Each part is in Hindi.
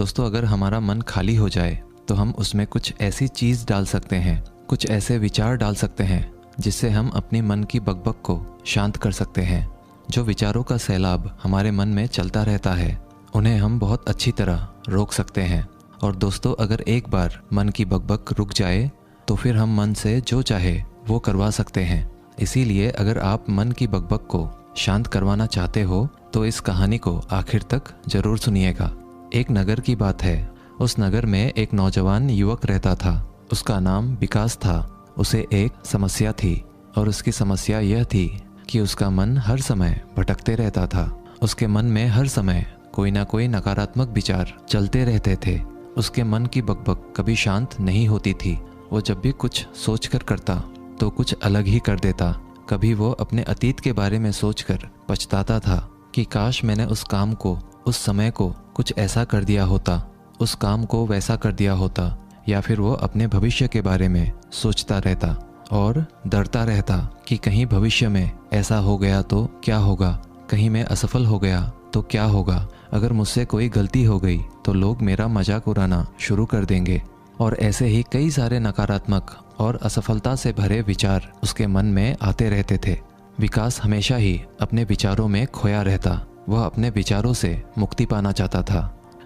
दोस्तों, अगर हमारा मन खाली हो जाए तो हम उसमें कुछ ऐसी चीज़ डाल सकते हैं, कुछ ऐसे विचार डाल सकते हैं जिससे हम अपने मन की बकबक को शांत कर सकते हैं। जो विचारों का सैलाब हमारे मन में चलता रहता है, उन्हें हम बहुत अच्छी तरह रोक सकते हैं। और दोस्तों, अगर एक बार मन की बकबक रुक जाए तो फिर हम मन से जो चाहे वो करवा सकते हैं। इसीलिए अगर आप मन की बकबक को शांत करवाना चाहते हो तो इस कहानी को आखिर तक जरूर सुनिएगा। एक नगर की बात है। उस नगर में एक नौजवान युवक रहता था। उसका नाम विकास था। उसे एक समस्या थी और उसकी समस्या यह थी कि उसका मन हर समय भटकते रहता था। उसके मन में हर समय कोई ना कोई नकारात्मक विचार चलते रहते थे। उसके मन की बकबक कभी शांत नहीं होती थी। वो जब भी कुछ सोचकर करता तो कुछ अलग ही कर देता। कभी वो अपने अतीत के बारे में सोचकर पछताता था कि काश मैंने उस काम को, उस समय को कुछ ऐसा कर दिया होता, उस काम को वैसा कर दिया होता। या फिर वो अपने भविष्य के बारे में सोचता रहता और डरता रहता कि कहीं भविष्य में ऐसा हो गया तो क्या होगा, कहीं मैं असफल हो गया तो क्या होगा, अगर मुझसे कोई गलती हो गई तो लोग मेरा मजाक उड़ाना शुरू कर देंगे। और ऐसे ही कई सारे नकारात्मक और असफलता से भरे विचार उसके मन में आते रहते थे। विकास हमेशा ही अपने विचारों में खोया रहता। वह अपने विचारों से मुक्ति पाना चाहता था।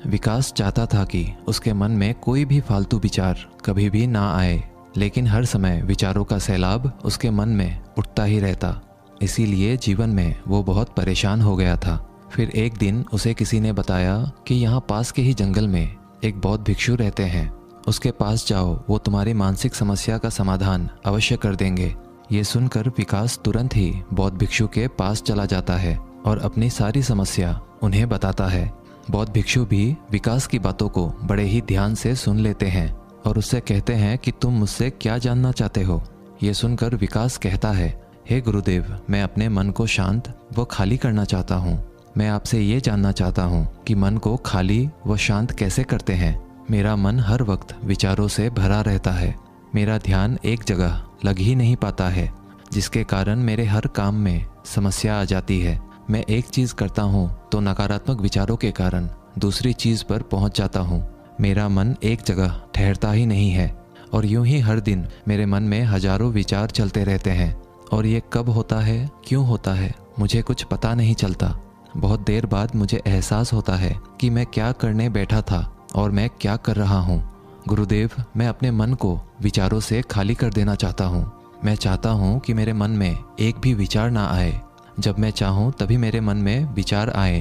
विकास चाहता था कि उसके मन में कोई भी फालतू विचार कभी भी ना आए, लेकिन हर समय विचारों का सैलाब उसके मन में उठता ही रहता। इसीलिए जीवन में वो बहुत परेशान हो गया था। फिर एक दिन उसे किसी ने बताया कि यहाँ पास के ही जंगल में एक बौद्ध भिक्षु रहते हैं। उसके पास जाओ, वो तुम्हारी मानसिक समस्या का समाधान अवश्य कर देंगे। ये सुनकर विकास तुरंत ही बौद्ध भिक्षु के पास चला जाता है और अपनी सारी समस्या उन्हें बताता है। बौद्ध भिक्षु भी विकास की बातों को बड़े ही ध्यान से सुन लेते हैं और उससे कहते हैं कि तुम मुझसे क्या जानना चाहते हो। ये सुनकर विकास कहता है, हे गुरुदेव, मैं अपने मन को शांत व खाली करना चाहता हूँ। मैं आपसे ये जानना चाहता हूँ कि मन को खाली व शांत कैसे करते हैं। मेरा मन हर वक्त विचारों से भरा रहता है। मेरा ध्यान एक जगह लग ही नहीं पाता है, जिसके कारण मेरे हर काम में समस्या आ जाती है। मैं एक चीज़ करता हूँ तो नकारात्मक विचारों के कारण दूसरी चीज़ पर पहुँच जाता हूँ। मेरा मन एक जगह ठहरता ही नहीं है और यूं ही हर दिन मेरे मन में हजारों विचार चलते रहते हैं। और ये कब होता है, क्यों होता है, मुझे कुछ पता नहीं चलता। बहुत देर बाद मुझे एहसास होता है कि मैं क्या करने बैठा था और मैं क्या कर रहा हूँ। गुरुदेव, मैं अपने मन को विचारों से खाली कर देना चाहता हूँ। मैं चाहता हूँ कि मेरे मन में एक भी विचार ना आए। जब मैं चाहूँ तभी मेरे मन में विचार आए।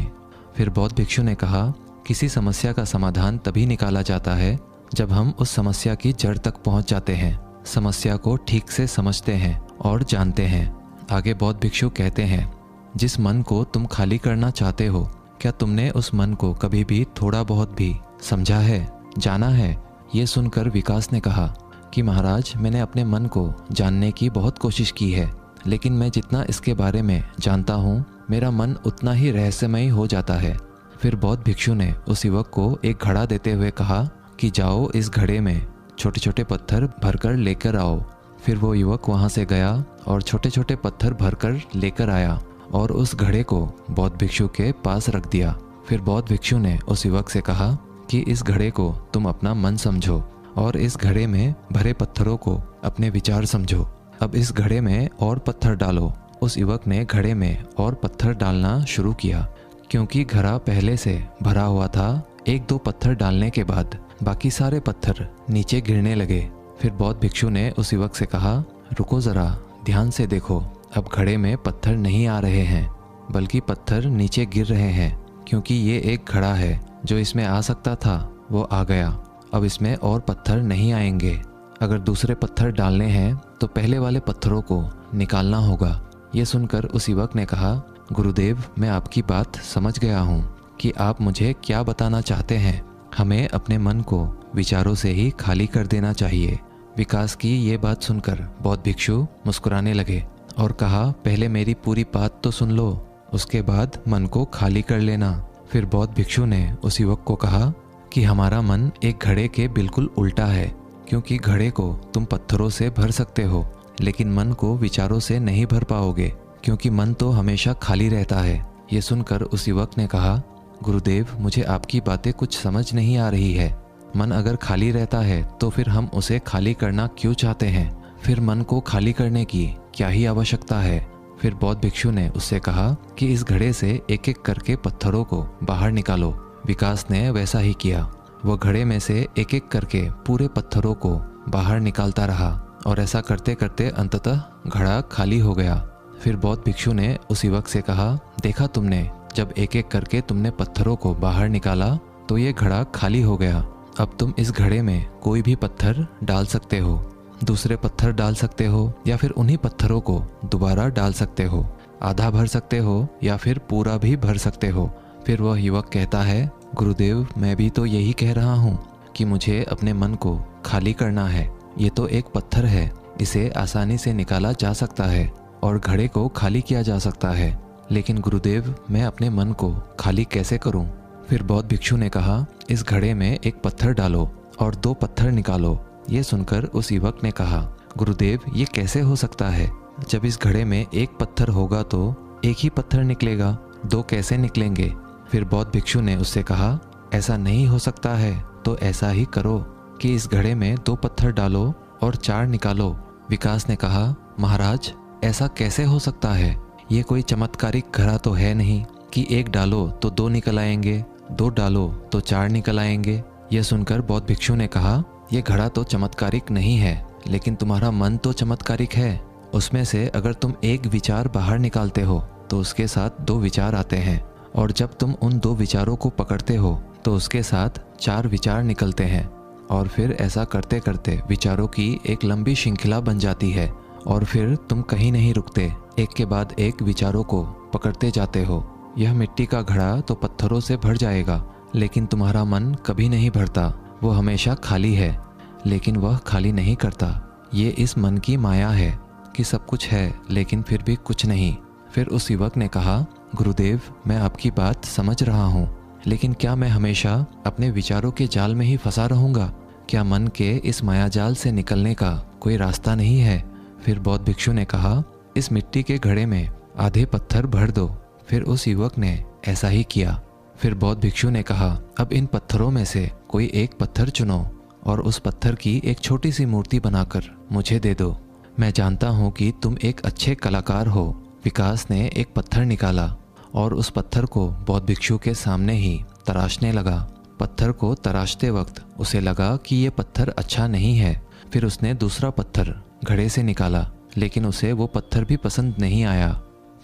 फिर बौद्ध भिक्षु ने कहा, किसी समस्या का समाधान तभी निकाला जाता है जब हम उस समस्या की जड़ तक पहुँच जाते हैं, समस्या को ठीक से समझते हैं और जानते हैं। आगे बौद्ध भिक्षु कहते हैं, जिस मन को तुम खाली करना चाहते हो, क्या तुमने उस मन को कभी भी थोड़ा बहुत भी समझा है, जाना है? ये सुनकर विकास ने कहा कि महाराज, मैंने अपने मन को जानने की बहुत कोशिश की है, लेकिन मैं जितना इसके बारे में जानता हूँ, मेरा मन उतना ही रहस्यमय हो जाता है। फिर बौद्ध भिक्षु ने उस युवक को एक घड़ा देते हुए कहा कि जाओ, इस घड़े में छोटे छोटे पत्थर भरकर लेकर आओ। फिर वो युवक वहाँ से गया और छोटे छोटे पत्थर भरकर लेकर आया और उस घड़े को बौद्ध भिक्षु के पास रख दिया। फिर बौद्ध भिक्षु ने उस युवक से कहा कि इस घड़े को तुम अपना मन समझो और इस घड़े में भरे पत्थरों को अपने विचार समझो। अब इस घड़े में और पत्थर डालो। उस युवक ने घड़े में और पत्थर डालना शुरू किया। क्योंकि घड़ा पहले से भरा हुआ था, एक दो पत्थर डालने के बाद बाकी सारे पत्थर नीचे गिरने लगे। फिर बौद्ध भिक्षु ने उस युवक से कहा, रुको ज़रा, ध्यान से देखो। अब घड़े में पत्थर नहीं आ रहे हैं, बल्कि पत्थर नीचे गिर रहे हैं। क्योंकि ये एक घड़ा है, जो इसमें आ सकता था वो आ गया। अब इसमें और पत्थर नहीं आएंगे। अगर दूसरे पत्थर डालने हैं तो पहले वाले पत्थरों को निकालना होगा। ये सुनकर उस युवक ने कहा, गुरुदेव, मैं आपकी बात समझ गया हूँ कि आप मुझे क्या बताना चाहते हैं। हमें अपने मन को विचारों से ही खाली कर देना चाहिए। विकास की ये बात सुनकर बौद्ध भिक्षु मुस्कुराने लगे और कहा, पहले मेरी पूरी बात तो सुन लो, उसके बाद मन को खाली कर लेना। फिर बौद्ध भिक्षु ने उस युवक को कहा कि हमारा मन एक घड़े के बिल्कुल उल्टा है। क्योंकि घड़े को तुम पत्थरों से भर सकते हो, लेकिन मन को विचारों से नहीं भर पाओगे, क्योंकि मन तो हमेशा खाली रहता है। ये सुनकर उस युवक ने कहा, गुरुदेव, मुझे आपकी बातें कुछ समझ नहीं आ रही है। मन अगर खाली रहता है तो फिर हम उसे खाली करना क्यों चाहते हैं? फिर मन को खाली करने की क्या ही आवश्यकता है? फिर बौद्ध भिक्षु ने उससे कहा कि इस घड़े से एक एक करके पत्थरों को बाहर निकालो। विकास ने वैसा ही किया। वह घड़े में से एक एक करके पूरे पत्थरों को बाहर निकालता रहा और ऐसा करते करते अंततः घड़ा खाली हो गया। फिर बौद्ध भिक्षु ने उस युवक से कहा, देखा तुमने, जब एक एक करके तुमने पत्थरों को बाहर निकाला तो ये घड़ा खाली हो गया। अब तुम इस घड़े में कोई भी पत्थर डाल सकते हो, दूसरे पत्थर डाल सकते हो या फिर उन्हीं पत्थरों को दोबारा डाल सकते हो। आधा भर सकते हो या फिर पूरा भी भर सकते हो। फिर वह युवक कहता है, गुरुदेव, मैं भी तो यही कह रहा हूँ कि मुझे अपने मन को खाली करना है। ये तो एक पत्थर है, इसे आसानी से निकाला जा सकता है और घड़े को खाली किया जा सकता है, लेकिन गुरुदेव, मैं अपने मन को खाली कैसे करूँ? फिर बौद्ध भिक्षु ने कहा, इस घड़े में एक पत्थर डालो और 2 पत्थर निकालो। ये सुनकर उस युवक ने कहा, गुरुदेव, ये कैसे हो सकता है? जब इस घड़े में एक पत्थर होगा तो एक ही पत्थर निकलेगा, 2 कैसे निकलेंगे? फिर बौद्ध भिक्षु ने उससे कहा, ऐसा नहीं हो सकता है तो ऐसा ही करो कि इस घड़े में 2 पत्थर डालो और 4 निकालो। विकास ने कहा, महाराज, ऐसा कैसे हो सकता है? ये कोई चमत्कारिक घड़ा तो है नहीं कि 1 डालो तो 2 निकल आएंगे, 2 डालो तो 4 निकल आएंगे। यह सुनकर बौद्ध भिक्षु ने कहा, यह घड़ा तो चमत्कारिक नहीं है, लेकिन तुम्हारा मन तो चमत्कारिक है। उसमें से अगर तुम एक विचार बाहर निकालते हो तो उसके साथ 2 विचार आते हैं, और जब तुम उन 2 विचारों को पकड़ते हो तो उसके साथ 4 विचार निकलते हैं, और फिर ऐसा करते करते विचारों की एक लंबी श्रृंखला बन जाती है, और फिर तुम कहीं नहीं रुकते, एक के बाद एक विचारों को पकड़ते जाते हो। यह मिट्टी का घड़ा तो पत्थरों से भर जाएगा, लेकिन तुम्हारा मन कभी नहीं भरता, वो हमेशा खाली है, लेकिन वह खाली नहीं करता। ये इस मन की माया है कि सब कुछ है लेकिन फिर भी कुछ नहीं। फिर उस युवक ने कहा, गुरुदेव, मैं आपकी बात समझ रहा हूँ, लेकिन क्या मैं हमेशा अपने विचारों के जाल में ही फंसा रहूँगा? क्या मन के इस मायाजाल से निकलने का कोई रास्ता नहीं है? फिर बौद्ध भिक्षु ने कहा, इस मिट्टी के घड़े में आधे पत्थर भर दो। फिर उस युवक ने ऐसा ही किया। फिर बौद्ध भिक्षु ने कहा, अब इन पत्थरों में से कोई एक पत्थर चुनो और उस पत्थर की एक छोटी सी मूर्ति बनाकर मुझे दे दो। मैं जानता हूँ कि तुम एक अच्छे कलाकार हो। विकास ने एक पत्थर निकाला और उस पत्थर को बौद्ध भिक्षु के सामने ही तराशने लगा। पत्थर को तराशते वक्त उसे लगा कि ये पत्थर अच्छा नहीं है। फिर उसने दूसरा पत्थर घड़े से निकाला, लेकिन उसे वो पत्थर भी पसंद नहीं आया।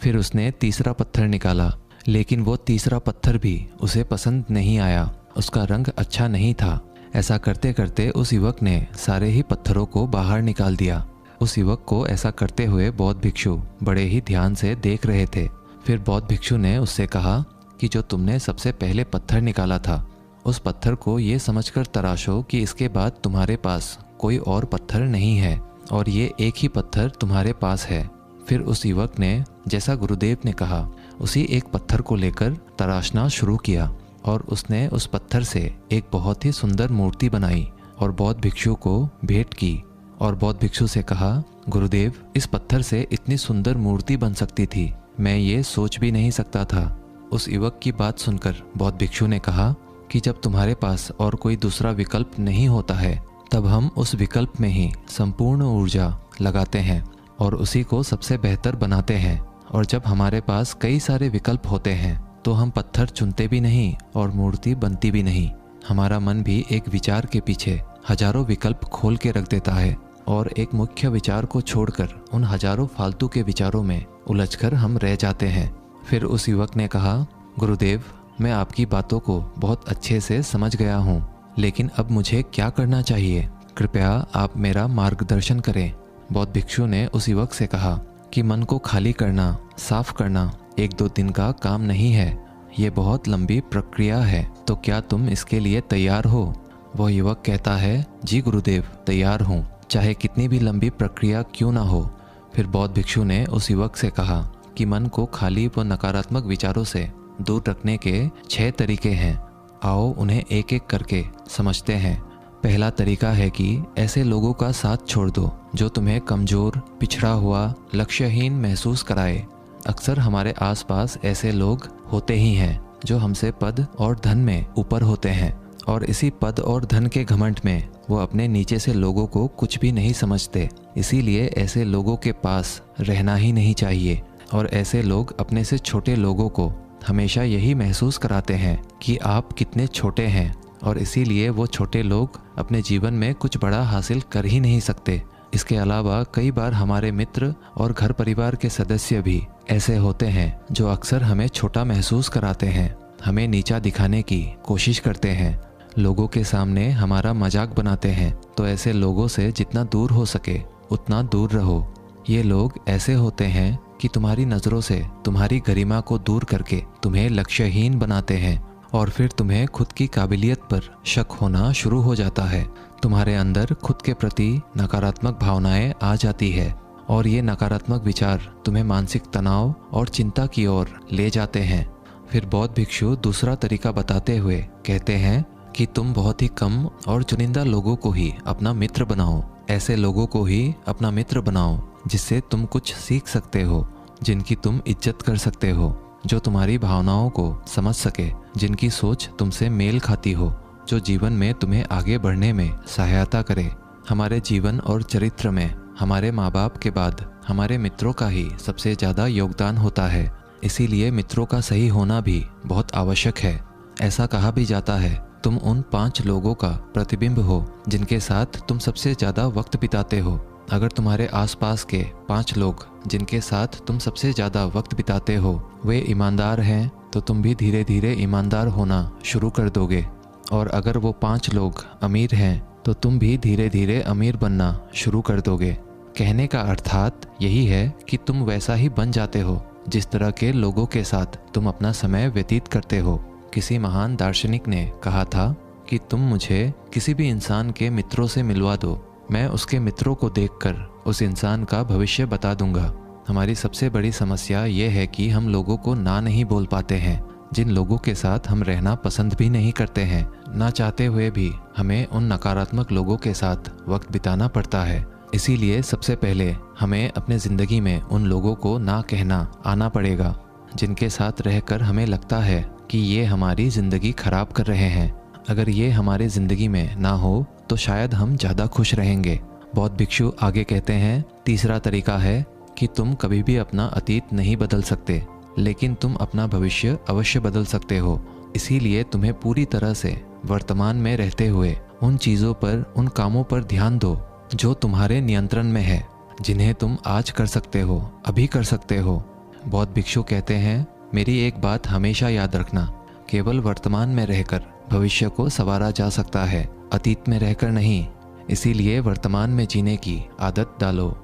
फिर उसने तीसरा पत्थर निकाला, लेकिन वो तीसरा पत्थर भी उसे पसंद नहीं आया, उसका रंग अच्छा नहीं था। ऐसा करते करते उस युवक ने सारे ही पत्थरों को बाहर निकाल दिया। उस युवक को ऐसा करते हुए बौद्ध भिक्षु बड़े ही ध्यान से देख रहे थे। फिर बौद्ध भिक्षु ने उससे कहा कि जो तुमने सबसे पहले पत्थर निकाला था, उस पत्थर को ये समझकर तराशो कि इसके बाद तुम्हारे पास कोई और पत्थर नहीं है और ये एक ही पत्थर तुम्हारे पास है। फिर उस युवक ने जैसा गुरुदेव ने कहा उसी एक पत्थर को लेकर तराशना शुरू किया और उसने उस पत्थर से एक बहुत ही सुंदर मूर्ति बनाई और बौद्ध भिक्षु को भेंट की। और बौद्ध भिक्षु से कहा, गुरुदेव, इस पत्थर से इतनी सुंदर मूर्ति बन सकती थी, मैं ये सोच भी नहीं सकता था। उस युवक की बात सुनकर बौद्ध भिक्षु ने कहा कि जब तुम्हारे पास और कोई दूसरा विकल्प नहीं होता है, तब हम उस विकल्प में ही संपूर्ण ऊर्जा लगाते हैं और उसी को सबसे बेहतर बनाते हैं। और जब हमारे पास कई सारे विकल्प होते हैं तो हम पत्थर चुनते भी नहीं और मूर्ति बनती भी नहीं। हमारा मन भी एक विचार के पीछे हजारों विकल्प खोल के रख देता है और एक मुख्य विचार को छोड़कर उन हजारों फालतू के विचारों में उलझकर हम रह जाते हैं। फिर उस युवक ने कहा, गुरुदेव, मैं आपकी बातों को बहुत अच्छे से समझ गया हूँ, लेकिन अब मुझे क्या करना चाहिए? कृपया आप मेरा मार्गदर्शन करें। बौद्ध भिक्षु ने उस युवक से कहा कि मन को खाली करना, साफ करना 1-2 दिन का काम नहीं है, ये बहुत लंबी प्रक्रिया है। तो क्या तुम इसके लिए तैयार हो? वह युवक कहता है, जी गुरुदेव, तैयार हूँ, चाहे कितनी भी लंबी प्रक्रिया क्यों ना हो। फिर बौद्ध भिक्षु ने उस युवक से कहा कि मन को खाली व नकारात्मक विचारों से दूर रखने के 6 तरीके हैं। आओ उन्हें एक एक करके समझते हैं। पहला तरीका है कि ऐसे लोगों का साथ छोड़ दो जो तुम्हें कमज़ोर, पिछड़ा हुआ, लक्ष्यहीन महसूस कराए। अक्सर हमारे आसपास ऐसे लोग होते ही हैं जो हमसे पद और धन में ऊपर होते हैं, और इसी पद और धन के घमंड में वो अपने नीचे से लोगों को कुछ भी नहीं समझते। इसीलिए ऐसे लोगों के पास रहना ही नहीं चाहिए। और ऐसे लोग अपने से छोटे लोगों को हमेशा यही महसूस कराते हैं कि आप कितने छोटे हैं, और इसीलिए वो छोटे लोग अपने जीवन में कुछ बड़ा हासिल कर ही नहीं सकते। इसके अलावा कई बार हमारे मित्र और घर परिवार के सदस्य भी ऐसे होते हैं जो अक्सर हमें छोटा महसूस कराते हैं, हमें नीचा दिखाने की कोशिश करते हैं, लोगों के सामने हमारा मजाक बनाते हैं। तो ऐसे लोगों से जितना दूर हो सके उतना दूर रहो। ये लोग ऐसे होते हैं कि तुम्हारी नज़रों से तुम्हारी गरिमा को दूर करके तुम्हें लक्ष्यहीन बनाते हैं, और फिर तुम्हें खुद की काबिलियत पर शक होना शुरू हो जाता है। तुम्हारे अंदर खुद के प्रति नकारात्मक भावनाएं आ जाती है, और ये नकारात्मक विचार तुम्हें मानसिक तनाव और चिंता की ओर ले जाते हैं। फिर बौद्ध भिक्षु दूसरा तरीका बताते हुए कहते हैं कि तुम बहुत ही कम और चुनिंदा लोगों को ही अपना मित्र बनाओ। ऐसे लोगों को ही अपना मित्र बनाओ जिससे तुम कुछ सीख सकते हो, जिनकी तुम इज्जत कर सकते हो, जो तुम्हारी भावनाओं को समझ सके, जिनकी सोच तुमसे मेल खाती हो, जो जीवन में तुम्हें आगे बढ़ने में सहायता करे। हमारे जीवन और चरित्र में हमारे माँ बाप के बाद हमारे मित्रों का ही सबसे ज़्यादा योगदान होता है। इसीलिए मित्रों का सही होना भी बहुत आवश्यक है। ऐसा कहा भी जाता है, तुम उन 5 लोगों का प्रतिबिंब हो जिनके साथ तुम सबसे ज़्यादा वक्त बिताते हो। अगर तुम्हारे आसपास के 5 लोग जिनके साथ तुम सबसे ज़्यादा वक्त बिताते हो वे ईमानदार हैं, तो तुम भी धीरे धीरे ईमानदार होना शुरू कर दोगे। और अगर वो 5 लोग अमीर हैं तो तुम भी धीरे धीरे अमीर बनना शुरू कर दोगे। कहने का अर्थात यही है कि तुम वैसा ही बन जाते हो जिस तरह के लोगों के साथ तुम अपना समय व्यतीत करते हो। किसी महान दार्शनिक ने कहा था कि तुम मुझे किसी भी इंसान के मित्रों से मिलवा दो, मैं उसके मित्रों को देखकर उस इंसान का भविष्य बता दूंगा। हमारी सबसे बड़ी समस्या ये है कि हम लोगों को ना नहीं बोल पाते हैं। जिन लोगों के साथ हम रहना पसंद भी नहीं करते हैं, ना चाहते हुए भी हमें उन नकारात्मक लोगों के साथ वक्त बिताना पड़ता है। इसीलिए सबसे पहले हमें अपने ज़िंदगी में उन लोगों को ना कहना आना पड़ेगा जिनके साथ रहकर हमें लगता है कि ये हमारी ज़िंदगी खराब कर रहे हैं। अगर ये हमारी ज़िंदगी में ना हो तो शायद हम ज़्यादा खुश रहेंगे। बौद्ध भिक्षु आगे कहते हैं, तीसरा तरीका है कि तुम कभी भी अपना अतीत नहीं बदल सकते, लेकिन तुम अपना भविष्य अवश्य बदल सकते हो। इसीलिए तुम्हें पूरी तरह से वर्तमान में रहते हुए उन चीज़ों पर, उन कामों पर ध्यान दो जो तुम्हारे नियंत्रण में है, जिन्हें तुम आज कर सकते हो, अभी कर सकते हो। बौद्ध भिक्षु कहते हैं, मेरी एक बात हमेशा याद रखना, केवल वर्तमान में रहकर भविष्य को संवारा जा सकता है, अतीत में रहकर नहीं। इसीलिए वर्तमान में जीने की आदत डालो।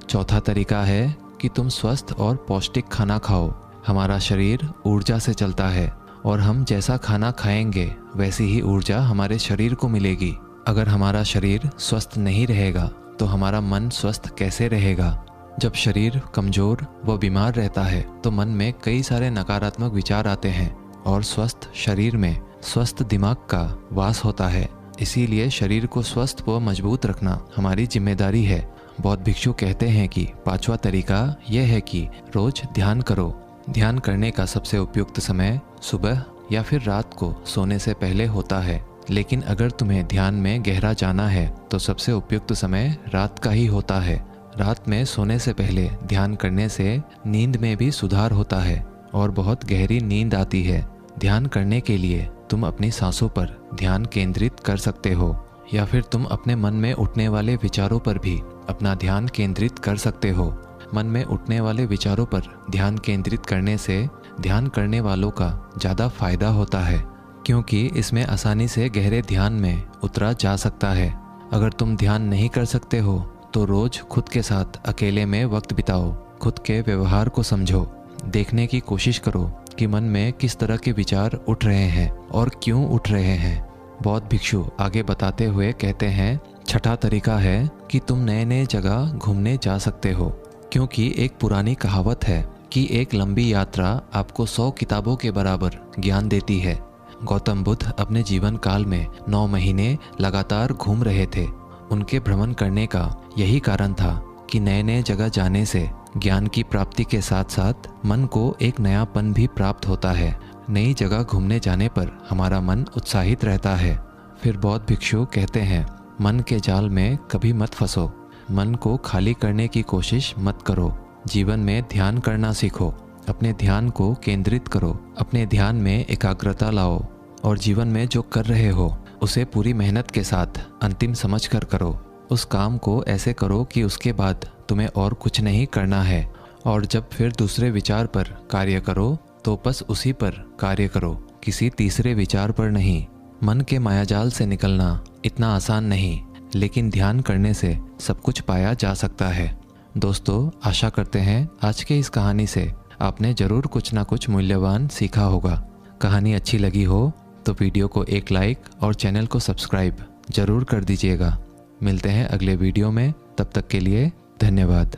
चौथा तरीका है कि तुम स्वस्थ और पौष्टिक खाना खाओ। हमारा शरीर ऊर्जा से चलता है, और हम जैसा खाना खाएंगे वैसी ही ऊर्जा हमारे शरीर को मिलेगी। अगर हमारा शरीर स्वस्थ नहीं रहेगा तो हमारा मन स्वस्थ कैसे रहेगा? जब शरीर कमज़ोर व बीमार रहता है तो मन में कई सारे नकारात्मक विचार आते हैं, और स्वस्थ शरीर में स्वस्थ दिमाग का वास होता है। इसीलिए शरीर को स्वस्थ व मजबूत रखना हमारी जिम्मेदारी है। बौद्ध भिक्षु कहते हैं कि 5वां तरीका यह है कि रोज ध्यान करो। ध्यान करने का सबसे उपयुक्त समय सुबह या फिर रात को सोने से पहले होता है, लेकिन अगर तुम्हें ध्यान में गहरा जाना है तो सबसे उपयुक्त समय रात का ही होता है। रात में सोने से पहले ध्यान करने से नींद में भी सुधार होता है और बहुत गहरी नींद आती है। ध्यान करने के लिए तुम अपनी सांसों पर ध्यान केंद्रित कर सकते हो, या फिर तुम अपने मन में उठने वाले विचारों पर भी अपना ध्यान केंद्रित कर सकते हो। मन में उठने वाले विचारों पर ध्यान केंद्रित करने से ध्यान करने वालों का ज़्यादा फायदा होता है, क्योंकि इसमें आसानी से गहरे ध्यान में उतरा जा सकता है। अगर तुम ध्यान नहीं कर सकते हो तो रोज खुद के साथ अकेले में वक्त बिताओ, खुद के व्यवहार को समझो, देखने की कोशिश करो कि मन में किस तरह के विचार उठ रहे हैं और क्यों उठ रहे हैं। बौद्ध भिक्षु आगे बताते हुए कहते हैं, छठा तरीका है कि तुम नए नए जगह घूमने जा सकते हो, क्योंकि एक पुरानी कहावत है कि एक लंबी यात्रा आपको 100 किताबों के बराबर ज्ञान देती है। गौतम बुद्ध अपने जीवन काल में 9 महीने लगातार घूम रहे थे। उनके भ्रमण करने का यही कारण था कि नए नए जगह जाने से ज्ञान की प्राप्ति के साथ साथ मन को एक नयापन भी प्राप्त होता है। नई जगह घूमने जाने पर हमारा मन उत्साहित रहता है। फिर बौद्ध भिक्षु कहते हैं, मन के जाल में कभी मत फंसो। मन को खाली करने की कोशिश मत करो। जीवन में ध्यान करना सीखो। अपने ध्यान को केंद्रित करो। अपने ध्यान में एकाग्रता लाओ और जीवन में जो कर रहे हो उसे पूरी मेहनत के साथ अंतिम समझकर करो। उस काम को ऐसे करो कि उसके बाद तुम्हें और कुछ नहीं करना है। और जब फिर दूसरे विचार पर कार्य करो तो बस उसी पर कार्य करो, किसी तीसरे विचार पर नहीं। मन के मायाजाल से निकलना इतना आसान नहीं, लेकिन ध्यान करने से सब कुछ पाया जा सकता है। दोस्तों, आशा करते हैं आज के इस कहानी से आपने ज़रूर कुछ ना कुछ मूल्यवान सीखा होगा। कहानी अच्छी लगी हो तो वीडियो को एक लाइक और चैनल को सब्सक्राइब ज़रूर कर दीजिएगा। मिलते हैं अगले वीडियो में, तब तक के लिए धन्यवाद।